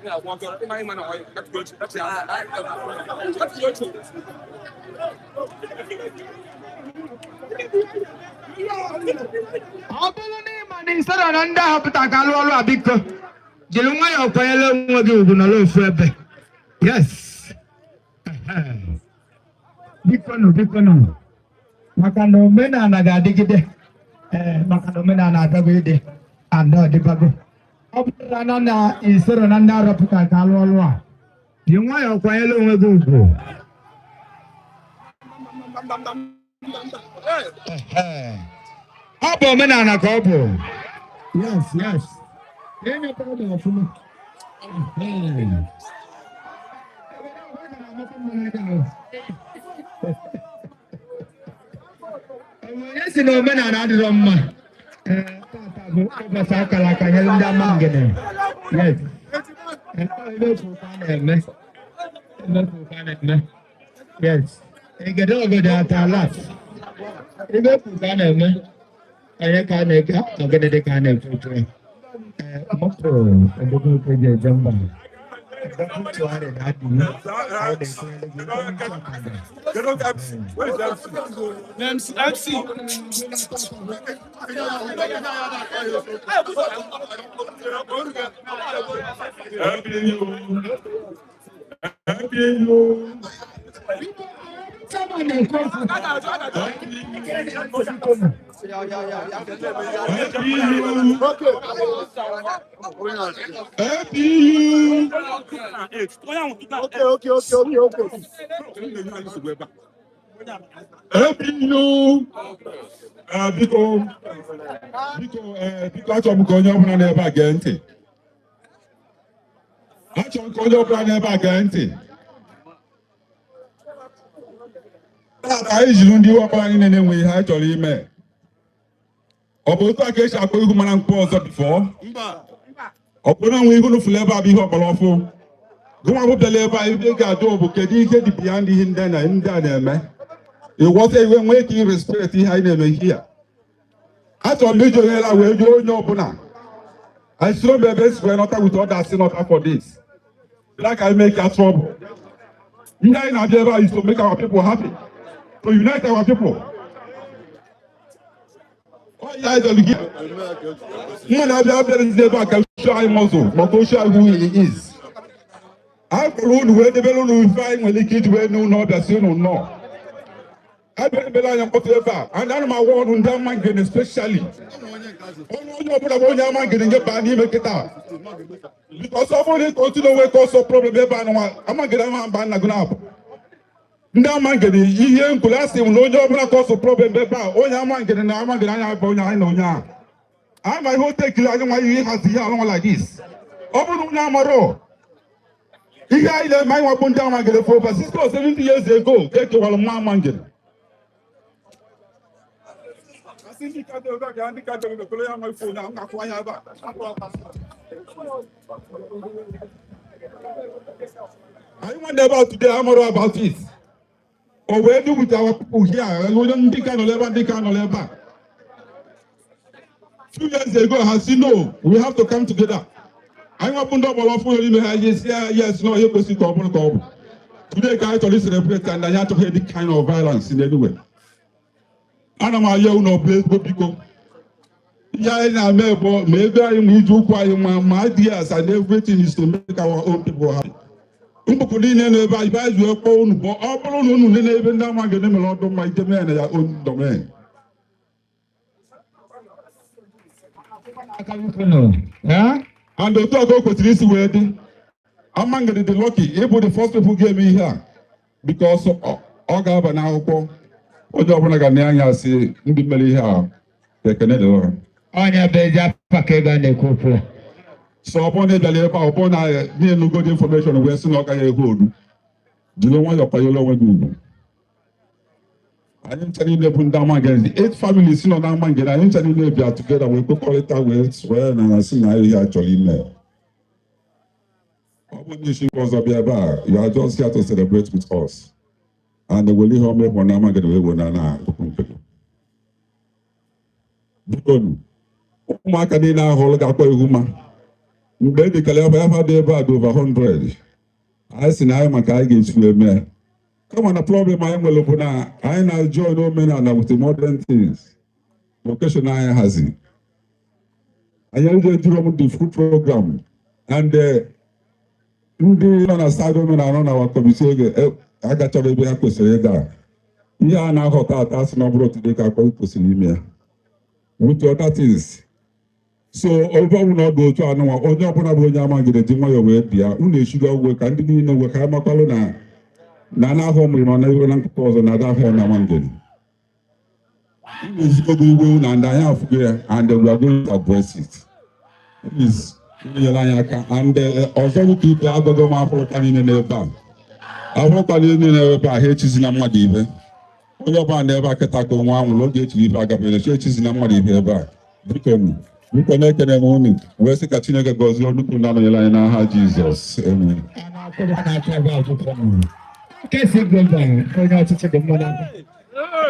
ọ bụrụ na ịma na isoro na ndị ahọpụta ka alụ ọlụ a biko jiri nwayọọ kwanyere onwe gị ugwu n'ala ofu ebe yes biko nụ maka na omenala ga-adịgide maka na omenala abịago ide ada ọdịbago ọ bụrụ na isoro na ndị arọpụta ka alụ ọlụ a jiri nwayọọ kwanyere onwe gị ugwu ọ bụ omenala ka ọ bụ yes onye si na omenala adịrọ mma tata bụ ụbọchị akara aka nyere ndị Amangene yes na-eme yes egede obodo atalat ebe pụta na-eme onye ka a na-ege ogede dị ka a na-ekwutu moto obodo ji eje mba tụgharị na adịghị biko achọrọ m ka onye ọbụla n'ebe a gee ntị. Achọrọ m ka onye ọbụla n'ebe a gee ntị. Taata anyị jiri ndị iwe ọkpara anyị na-enwe ihe anyị chọrọ ime. Ọ bụ otu a ka esi akpọ ihu mara mkpụ ọzọ bifọ? Ọ bụ na nwe ihu n'ụfụlụ ebe a bụ ihe ọkpọrọ ọfụ. Gụnwa bụ bịala ebe a ibe ga-ajụ bụ kedu ihe dị beyond ihe ndị a na-eme. Ịghọta iwe nwee ike irespekt ihe anyị na-eme ihe a. Achọrọ m iji ohere a wee jụọ onye ọbụla. I still be able to not with others not for this. Like I make us trouble. In Nigeria is to make our people happy, to unite our people. Oh yeah, I can show him also, but to show who he is. I can where the balloon will find when the kids will know that you don't know. I believe whatever, and I'm my one on that man especially. Because somebody continue to cause a problem. I'm not getting my band up. Now, man, getting here in Kulassi, no job, cause a problem. Oh, yeah, man, getting I'm my whole take you. I don't want you has here like this. Open Namaro. He had my one down, I get a 70 years ago. Take to one man get. I wonder about today, I'm all about it. Or where do with our people here? We don't think I know back. 2 years ago, I said, no, we have to come together. I want to know about yes, no, you go see trouble. Today, guys, to listen to and I have to hear the kind of violence in any way. And I'm a young no place, but people. Yeah, maybe I need to acquire my ideas and everything is to make our own people happy. Never advise your own, but all even now I get them a lot of my domain and your own domain. And the talk with this wedding, Amangene the lucky, able the first people gave me here because Ogaba now. Ojo ọbụla ga na-anya si ndị mere ihe a ekene dị ọrụ. Onye bụ eji apaka ego a na-ekwu okwu. So ọbụna na-ebịala ebe a ọbụna na-enugo dị information wee sị na ọ gaghị ego oru. Jiri nwayọọ kwanyere onwe gị ugwu. I didn't tell you they put down again. The 8 families in on Amangene. I didn't tell you they are together. We could call it that way. Swear and I see now you actually in there. You are just here to celebrate with us. And the will home me for Amangene we will na. Because ụmụaka niile ahụ ga-akpọ mma. Mgbe dị kale ebe dị ebe a dị over 100. Anyị si na anyị maka anyị ga-esi eme. Come on, the problem I am with now. I now join omenala with the modern things. Location I has it. I am doing the food program, and ndị na stadium na run our committee. I got to be a question there. Yeah, now hot as no brought today. I call it with other things. So over will not go to another. Only upon a boy Amangene the way we be. Only sugar work and the no work. I'm a colonna. Nana home in another cause another home Amangene. Is going and I have here and we are going to address it. Please, and also people are going to have coming in the bank. I hope I didn't know hate is in a muddy. When your band never can tackle one, will get to be back up in the churches in a muddy here. We connect in the morning. Where's the Katina goes on to put on the line now, Jesus. Amen. Kesi global, kaya chiche demona.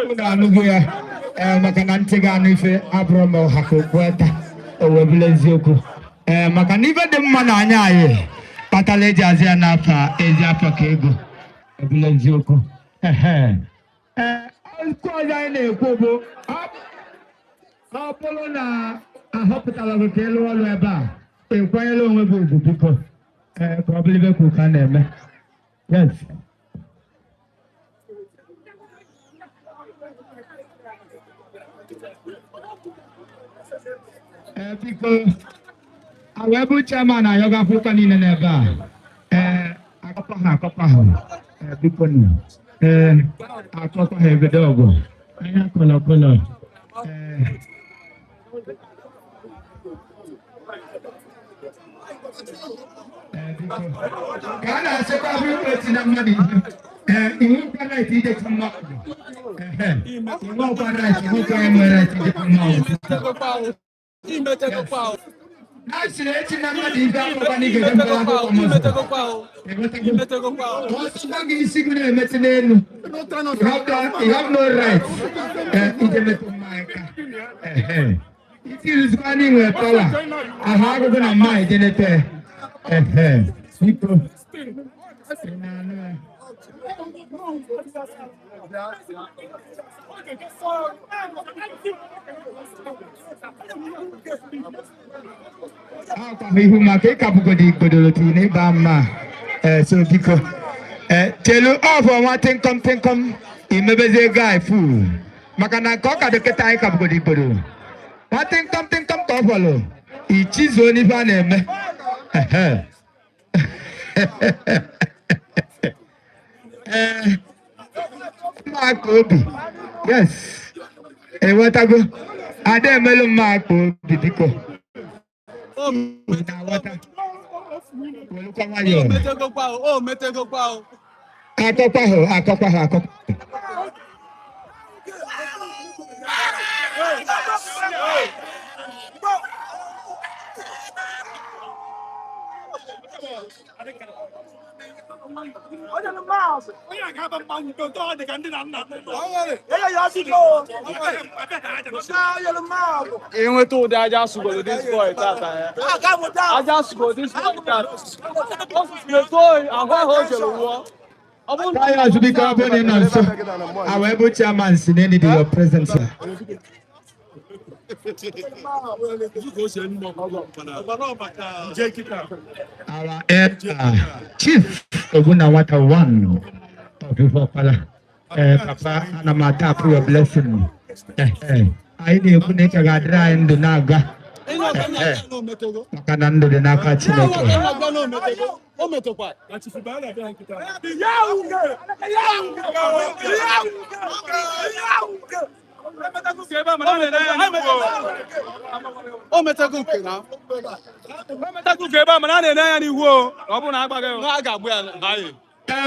Kuna nuguya, makanante ganife Abramo hakukweta, owebulezioku. Makanive demona anyaye, pataleja azia napa, ezia pakego, owebulezioku. Alikuwa ine kubo, Apollo na hospital of Kelo Alweba, kwa yelo webu biko, probably be kukaneme. Yes. Because our chairman, I have a in the neighbor. I got a because I got a heavy dog. I am color. Can I say that money? You can I see the tomorrow? You won't have no rights. If you is running with power, I have to go my generator. People. Ikpoihu mma ka ịkapụgodi igbodo n'ebe mma so biko telu ọfọ nwa tịnkọm imebezie guy fool maka na nke ọ ka dọkịta anyị kapụgodi igbodo nwa tịnkọm ka ọ fọlụ ichizuo n'ife a na-eme mma aka obi yes enwetago ada emelu mma aka obi biko Akọkwaho. Even though I just go this boy, I just go this boy. You go, I'm going to hold you. I should be coming in so our chairman in your presence here. Our chief Ogunawata one of Ihuopkara. Papa Anamata for your blessing. I need to make a gadra in the Naga. Makanando the Naka Chineke.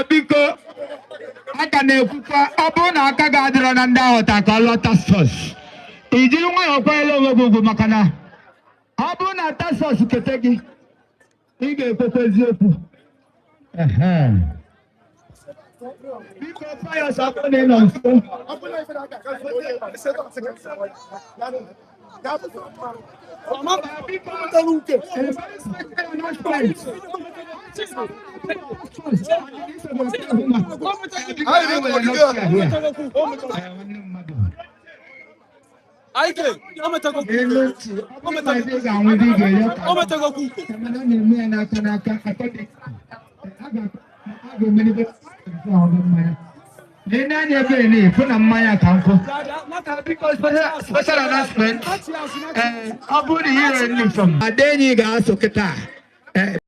biko aka na-ekwukwa ọ bụrụ na aka ga-adịrọ na ndị ahụ taa ka ọ lọta sos ijiri nwayọọ kwanyere onwe gị ugwu maka na ọ bụrụ na tasos kete gị ị ga-ekwekwa eziokwu biko fayọs akwụ na ịnọ nso Nenanya bene puna mmanya ka nkụ because special announcement abụrụ here in from Adenyi ga-asụ kịta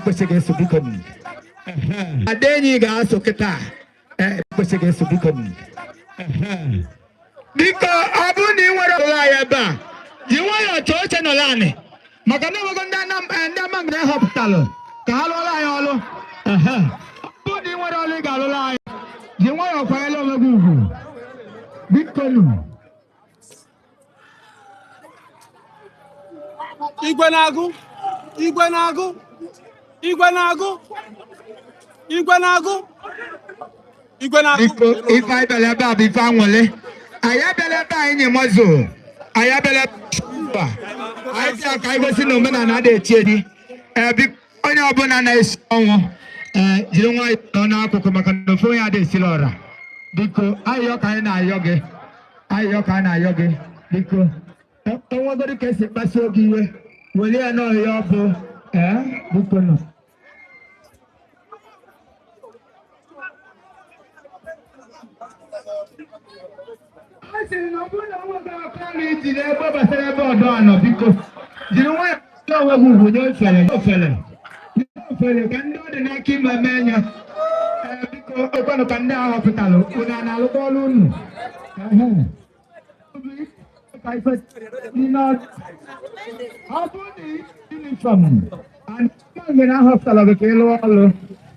kwesịrị eso biko Adenyi ga-asụ kịta kwesịrị eso biko biko abụrụ na ị nwere ụlọ ya ebe a ji nwayọọ chọọ oche nọ naanị maka na enwego ndị Amangene họpụtalụ ka ha lụọla anyị ọlụ abụrụ na ị nwere ọlụ ị ga-alụla anyị ji nwayọọ kwanyere onwe gị ugwu biko Igwe na-agụ biko ife anyị bịara ebe a bụ ife anwụle anyị abịala ebe anyị nye mọzụ anyị abịala anyị bịa ka anyị gosi na omenala adị echi edi onye ọbụla na-esi ọnwụ jiri nwayọọ nọ n'akụkụ maka na ofe onye adị esila ọra biko ayịyọ ka anyị na-ayọ gị biko enwegoro ka esi kpasu oge iwe were ya n'ọhịa ọ bụ biko nọ a sịrị na ọ bụrụ na nwoke aka na ijiri ebe gbasara ebe ọdọ anọ biko jiri nwayọọ onwe gị ugwu nye ofele ka ndị ọ dị n'aka ime mee ya biko ekwenụ ka ndị ahụ họpụtalụ unu a na-alụkwa ọrụ unu ọ bụrụ na yunifọm Amangene ahọpụtala gị ka ị lụọ ọrụ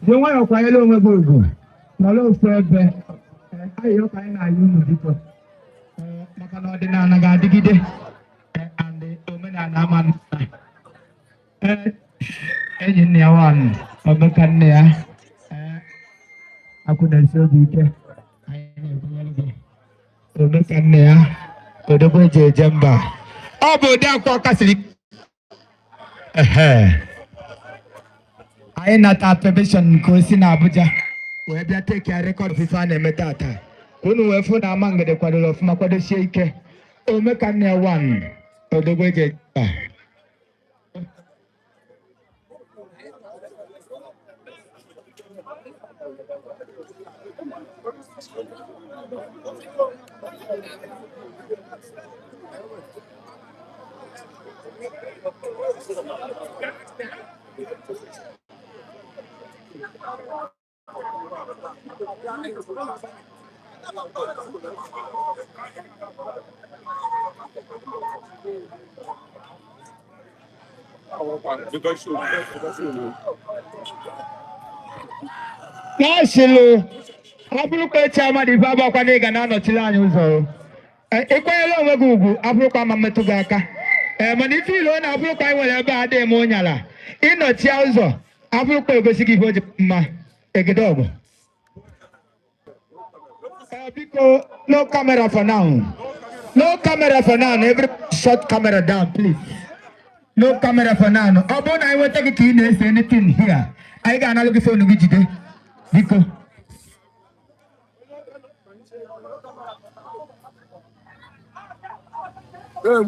ji nwayọọ kwanyere onwe gị ugwu nọrọ ofu ebe ayịyọ ka anyị na-ayọ unu biko maka na ọdịnala ga-adịgide and omenala ama nna enyi nne ya nwaanyị omeka nne ya akwụna-esi obi ike omeka nne ya odogwu eji eje mba ọ bụ ụdị akwa kasịrị anyị nata permission nke osi na Abuja wee bịa take ya rekọd ife a na-eme tata ka unu wee fụ na Amangene kwadoro ọfụma kwadosie ike omeka nne ya nwaanyị odogwu eji eje mba Kasịlụ abụrụkwa echi amadị ife abakwa na ị ga na-anọchiri anyị ụzọ ịkwanyere onwe gị ugwu abụrụkwa ma mmetụ gị aka mana ife ilo na-abụrụkwa anyị nwere ebe a dị eme ụnyala ịnọchi ụzọ abụrụkwa egosi gị ife o ji mma egede ọgụ biko no camera for now every shot camera down please no camera for now ọ bụrụ na anyị nweta gị ka ị na-ese anything here anyị ga-analụ gị fonu gị jide biko Hey,